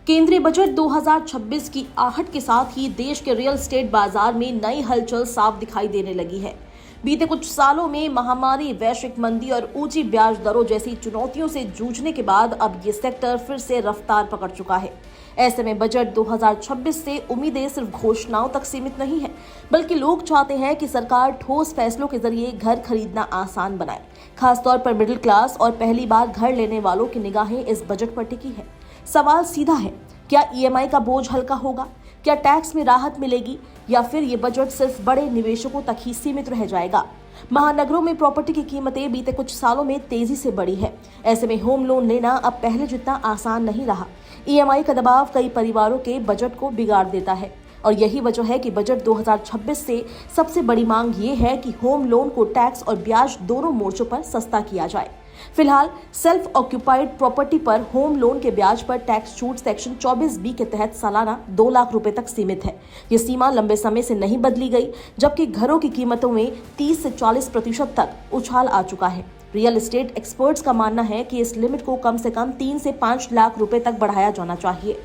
केंद्रीय बजट 2026 की आहट के साथ ही देश के रियल एस्टेट बाजार में नई हलचल साफ दिखाई देने लगी है। बीते कुछ सालों में महामारी, वैश्विक मंदी और ऊंची ब्याज दरों जैसी चुनौतियों से जूझने के बाद अब ये सेक्टर फिर से रफ्तार पकड़ चुका है। ऐसे में बजट 2026 से उम्मीदें सिर्फ घोषणाओं तक सीमित नहीं है, बल्कि लोग चाहते हैं कि सरकार ठोस फैसलों के जरिए घर खरीदना आसान बनाए। खासतौर पर मिडिल क्लास और पहली बार घर लेने वालों की निगाहें इस बजट पर टिकी है। सवाल सीधा है, क्या ईएमआई का बोझ हल्का होगा? क्या टैक्स में राहत मिलेगी या फिर ये बजट सिर्फ बड़े निवेशकों तक ही सीमित रह जाएगा? महानगरों में प्रॉपर्टी की कीमतें बीते कुछ सालों में तेजी से बढ़ी है। ऐसे में होम लोन लेना अब पहले जितना आसान नहीं रहा। ईएमआई का दबाव कई परिवारों के बजट को बिगाड़ देता है और यही वजह है कि बजट 2026 से सबसे बड़ी मांग ये है कि होम लोन को टैक्स और ब्याज दोनों मोर्चों पर सस्ता किया जाए। फिलहाल सेल्फ ऑक्यूपाइड प्रॉपर्टी पर होम लोन के ब्याज पर टैक्स छूट सेक्शन 24B के तहत सालाना 2 लाख रुपए तक सीमित है। ये सीमा लंबे समय से नहीं बदली गई, जबकि घरों की कीमतों में 30 से 40% तक उछाल आ चुका है। रियल एस्टेट एक्सपर्ट्स का मानना है कि इस लिमिट को कम से कम 3 से 5 लाख रुपए तक बढ़ाया जाना चाहिए।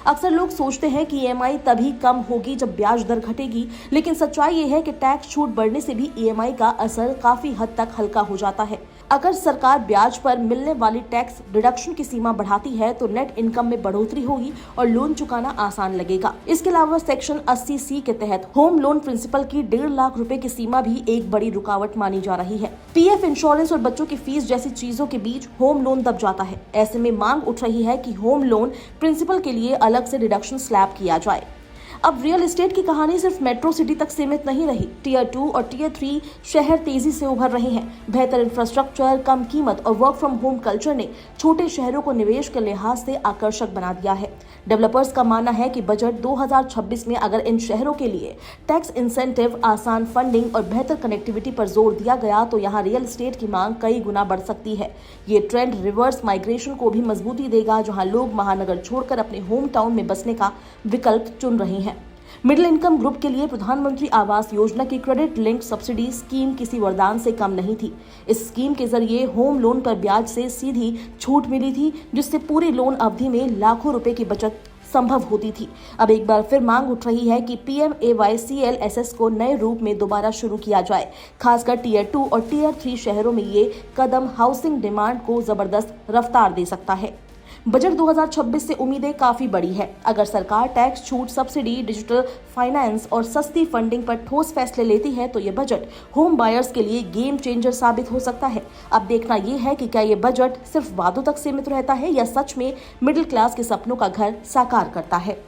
अक्सर लोग सोचते हैं कि ईएमआई तभी कम होगी जब ब्याज दर घटेगी, लेकिन सच्चाई ये है कि टैक्स छूट बढ़ने से भी ईएमआई का असर काफी हद तक हल्का हो जाता है। अगर सरकार ब्याज पर मिलने वाली टैक्स डिडक्शन की सीमा बढ़ाती है तो नेट इनकम में बढ़ोतरी होगी और लोन चुकाना आसान लगेगा। इसके अलावा सेक्शन 80C के तहत होम लोन प्रिंसिपल की 1.5 लाख रुपए की सीमा भी एक बड़ी रुकावट मानी जा रही है। पीएफ, इंश्योरेंस और बच्चों की फीस जैसी चीजों के बीच होम लोन दब जाता है। ऐसे में मांग उठ रही है कि होम लोन प्रिंसिपल के लिए अलग से डिडक्शन स्लैब किया जाए। अब रियल एस्टेट की कहानी सिर्फ मेट्रो सिटी तक सीमित नहीं रही। टियर 2 और टियर 3 शहर तेजी से उभर रहे हैं। बेहतर इंफ्रास्ट्रक्चर, कम कीमत और वर्क फ्रॉम होम कल्चर ने छोटे शहरों को निवेश के लिहाज से आकर्षक बना दिया है। डेवलपर्स का मानना है कि बजट 2026 में अगर इन शहरों के लिए टैक्स इंसेंटिव, आसान फंडिंग और बेहतर कनेक्टिविटी पर जोर दिया गया तो यहाँ रियल एस्टेट की मांग कई गुना बढ़ सकती है। ये ट्रेंड रिवर्स माइग्रेशन को भी मजबूती देगा, जहाँ लोग महानगर छोड़कर अपने होम टाउन में बसने का विकल्प चुन रहे हैं। मिडिल इनकम ग्रुप के लिए प्रधानमंत्री आवास योजना की क्रेडिट लिंक्ड सब्सिडी स्कीम किसी वरदान से कम नहीं थी। इस स्कीम के जरिए होम लोन पर ब्याज से सीधी छूट मिली थी, जिससे पूरी लोन अवधि में लाखों रुपए की बचत संभव होती थी। अब एक बार फिर मांग उठ रही है कि PMAY-CLSS को नए रूप में दोबारा शुरू किया जाए। खासकर टियर 2 और टियर 3 शहरों में ये कदम हाउसिंग डिमांड को जबरदस्त रफ्तार दे सकता है। बजट 2026 से उम्मीदें काफी बड़ी है। अगर सरकार टैक्स छूट, सब्सिडी, डिजिटल फाइनेंस और सस्ती फंडिंग पर ठोस फैसले लेती है तो ये बजट होम बायर्स के लिए गेम चेंजर साबित हो सकता है। अब देखना ये है कि क्या ये बजट सिर्फ वादों तक सीमित रहता है या सच में मिडिल क्लास के सपनों का घर साकार करता है।